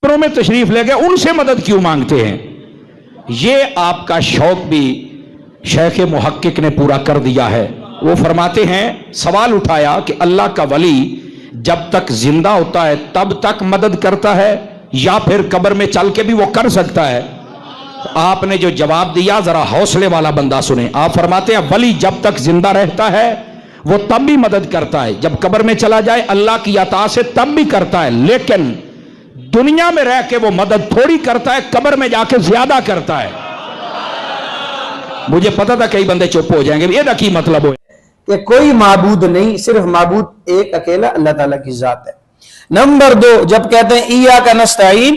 में तशरीफ ले गए, उनसे मदद क्यों मांगते हैं? ये आपका शौक भी शेख मुहक्किक ने पूरा कर दिया है। वो फरमाते हैं, सवाल उठाया कि अल्लाह का वली जब तक जिंदा होता है तब तक मदद करता है या फिर कब्र में चल के भी वो कर सकता है? आपने जो जवाब दिया जरा हौसले वाला बंदा सुने। आप फरमाते हैं वली जब तक जिंदा रहता है वो तब भी मदद करता है, जब कब्र में चला जाए अल्लाह की अता से तब भी करता है, लेकिन दुनिया में रह के वो मदद थोड़ी करता है, कब्र में जाके ज्यादा करता है। मुझे पता था कई बंदे चुप हो जाएंगे, ये की मतलब हो कि कोई माबूद नहीं, सिर्फ माबूद एक अकेला अल्लाह ताला की जात है। नंबर 2, जब कहते हैं इय्याका नस्तईन,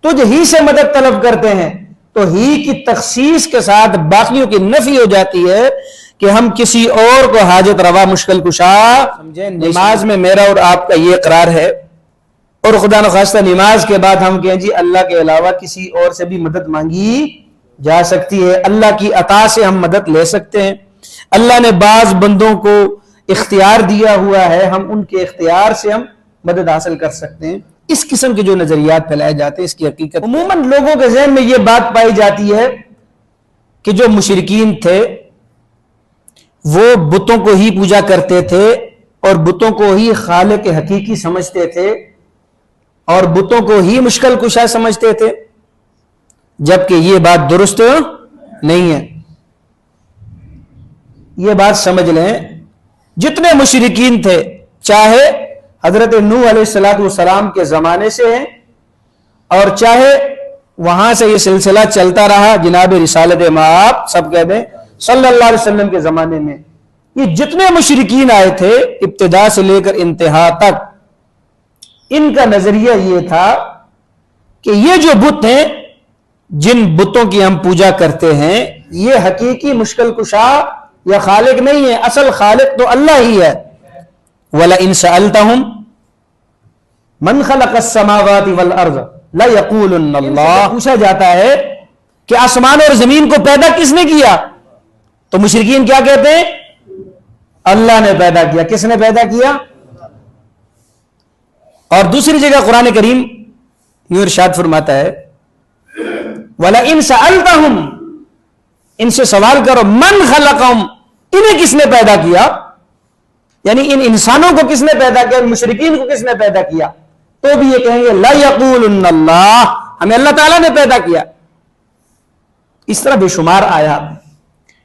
तुझ ही से मदद तलब करते हैं, तो ही की तखसीस के साथ बाकियों की नफी हो जाती है कि हम किसी और को हाजत रवा मुश्किल कुशा समझे। नमाज में मेरा और आपका ये इकरार है, और खुदा न खास्ता नमाज के बाद हम कहें जी अल्लाह के अलावा किसी और से भी मदद मांगी जा सकती है, अल्लाह की अता से हम मदद ले सकते हैं। अल्लाह ने बाज बंदों को इख्तियार दिया हुआ है, हम उनके इख्तियार से हम मदद हासिल कर सकते हैं। इस किस्म के जो नजरियात फैलाए जाते हैं, इसकी हकीकत उमूमन लोगों के ज़हन में यह बात पाई जाती है कि जो मुशरिकीन थे वो बुतों को ही पूजा करते थे और बुतों को ही खालिक हकीकी समझते थे और बुतों को ही मुश्किल कुशा समझते थे, जबकि यह बात दुरुस्त नहीं है। यह बात समझ लें, जितने मुशरिकीन थे, चाहे हजरत नूह अलैहिस्सलाम के जमाने से हैं और चाहे वहां से यह सिलसिला चलता रहा जनाब रिसालत माब सब कहते हैं सल्लल्लाहु अलैहि वसल्लम के जमाने में, ये जितने मुशरिकीन आए थे इब्तिदा से लेकर इंतहा तक, इनका नजरिया यह था कि ये जो बुत हैं, जिन बुतों की हम पूजा करते हैं, ये हकीकी मुश्किल कुशा या खालिक नहीं है, असल खालिक तो अल्लाह ही है। वला इन सअल्तहुम मन खलक़स समावाति वल अर्ज़ ला यक़ूलुन्न अल्लाह, पूछा जाता है कि आसमान और जमीन को पैदा किसने किया, तो मुशरिकीन क्या कहते हैं? अल्लाह ने पैदा किया। किसने पैदा किया? और दूसरी जगह कुरान करीम यूं इरशाद फरमाता है, वला इन सअल्तहुम, इनसे सवाल करो, मन खलक़हुम, इन्हें किसने पैदा किया, यानी इन इंसानों को किसने पैदा किया, मुशरिकीन को किसने पैदा किया, तो भी ये कहेंगे ला यक़ूलुन्न अल्लाह, हमें अल्लाह ताला ने पैदा किया। इस तरह बेशुमार आयात,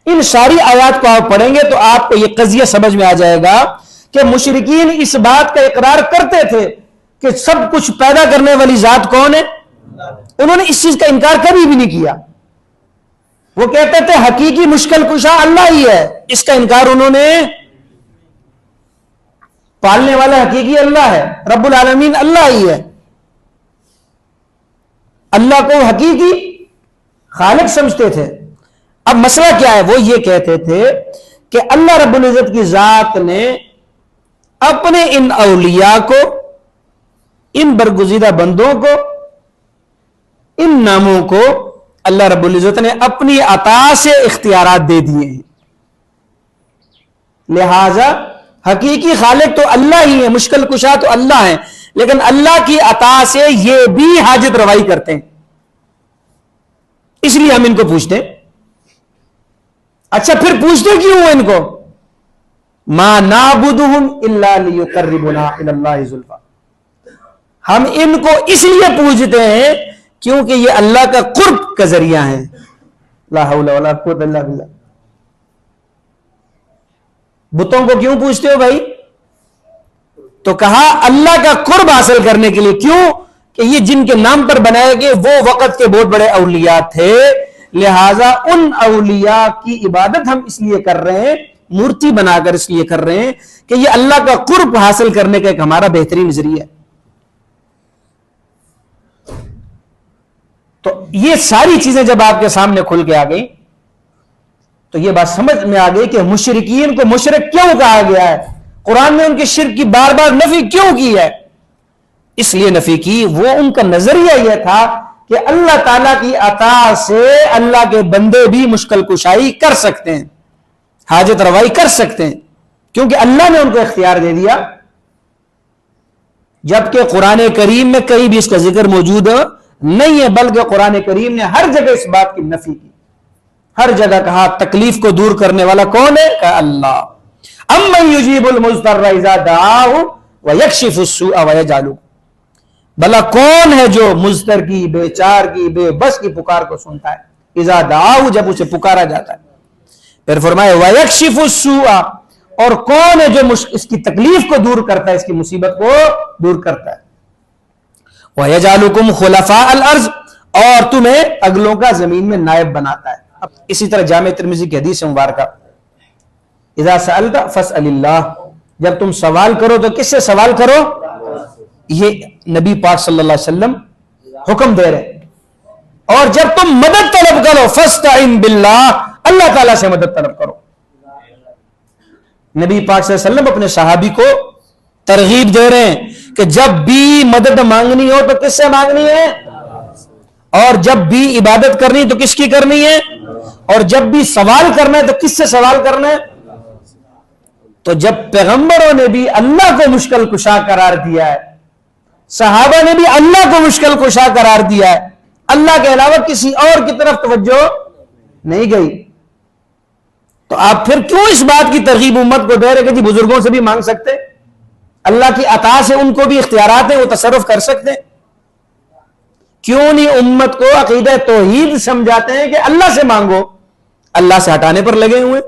इन सारी आयात को आप पढ़ेंगे तो आपको यह कज़िया समझ में आ जाएगा कि मुशरिकीन इस बात का इकरार करते थे कि सब कुछ पैदा करने वाली जात कौन है, उन्होंने इस चीज का इनकार कभी भी नहीं किया। वो कहते थे हकीकी मुश्किल कुशा अल्लाह ही है, इसका इनकार उन्होंने, पालने वाला हकीकी अल्लाह है, रब्बुल आलमीन अल्लाह ही है, अल्लाह को हकीकी खालिक समझते थे। अब मसला क्या है, वो ये कहते थे कि अल्लाह रब्बुल इज्जत की जात ने अपने इन औलिया को, इन बरगुज़ीदा बंदों को, इन नामों को अल्लाह रब्बुल इज्जत ने अपनी अता से इख्तियारात दे दिए हैं, लिहाजा हकीकी खालिक तो अल्लाह ही है, मुश्किल कुशा तो अल्लाह है, लेकिन अल्लाह की अता से ये भी हाजत रवाई करते हैं, इसलिए हम इनको पूछते हैं। अच्छा, फिर पूछते क्यों हो इनको? मा नाबुदुहुम इल्ला लियुकर्रिबुना इलल्लाहि ज़ुल्फा, हम इनको इसलिए पूजते हैं क्योंकि ये अल्लाह का कुर्ब का जरिया है। ला हौला वला कुव्वता इल्ला बिल्लाह। बुतों को क्यों पूछते हो भाई? तो कहा अल्लाह का कुर्ब हासिल करने के लिए। क्यों? कि ये जिनके नाम पर बनाए गए वो वक़्त के बहुत बड़े औलिया थे, लिहाजा उन औलिया की इबादत हम इसलिए कर रहे हैं, मूर्ति बनाकर इसलिए कर रहे हैं कि ये अल्लाह का कुर्ब हासिल करने का एक हमारा बेहतरीन जरिया है। तो ये सारी चीजें जब आपके सामने खुल के आ गई तो ये बात समझ में आ गई कि मुशरिकीन को मुशरिक क्यों कहा गया है, कुरान में उनके शिर्क की बार बार नफी क्यों की है। इसलिए नफी की, वो उनका नजरिया यह था कि अल्लाह ताला की अता से अल्लाह के बंदे भी मुश्किल कुशाई कर सकते हैं, हाजत रवाई कर सकते हैं, क्योंकि अल्लाह ने उनको इख्तियार दे दिया। جبکہ قرآن کریم میں کہیں بھی اس کا ذکر موجود نہیں ہے، بلکہ قرآن کریم نے ہر جگہ اس بات کی نفی کی، ہر جگہ کہا تکلیف کو دور کرنے والا کون ہے؟ کہا اللہ۔ امن یجیب المضطر اذا دعاہ ویکشف السوء ویجعلکم، بھلا کون ہے جو مضطر کی، بے چار کی، بے بس کی پکار کو سنتا ہے، اذا دعاہ جب اسے پکارا جاتا ہے، پھر فرمائے ویکشف السوء، اور کون ہے جو اس کی تکلیف کو دور کرتا ہے، اس کی مصیبت کو دور کرتا ہے، وَيَجْعَلُكُمْ خُلَفَاءَ الْأَرْضِ، اور تمہیں اگلوں کا زمین میں نائب بناتا ہے۔ اب اسی طرح جامع ترمذی کی حدیث مبارکہ، اذا سألت فاسأل اللہ، جب تم سوال کرو تو کس سے سوال کرو؟ یہ نبی پاک صلی اللہ علیہ وسلم حکم دے رہے ہیں۔ اور جب تم مدد طلب کرو فاستعن باللہ، اللہ تعالیٰ سے مدد طلب کرو۔ نبی پاک صلی اللہ علیہ وسلم اپنے صحابی کو ترغیب دے رہے ہیں کہ جب بھی مدد مانگنی ہو تو کس سے مانگنی ہے، اور جب بھی عبادت کرنی تو کس کی کرنی ہے، اور جب بھی سوال کرنا ہے تو کس سے سوال کرنا ہے۔ تو جب پیغمبروں نے بھی اللہ کو مشکل کشا قرار دیا ہے، صحابہ نے بھی اللہ کو مشکل کشا قرار دیا ہے، اللہ کے علاوہ کسی اور کی طرف توجہ نہیں گئی، تو آپ پھر کیوں اس بات کی ترغیب امت کو دے رہے کہ جی بزرگوں سے بھی مانگ سکتے، اللہ کی عطا سے ان کو بھی اختیارات ہیں، وہ تصرف کر سکتے ہیں؟ کیوں نہیں امت کو عقیدہ توحید سمجھاتے ہیں کہ اللہ سے مانگو، اللہ سے ہٹانے پر لگے ہوئے؟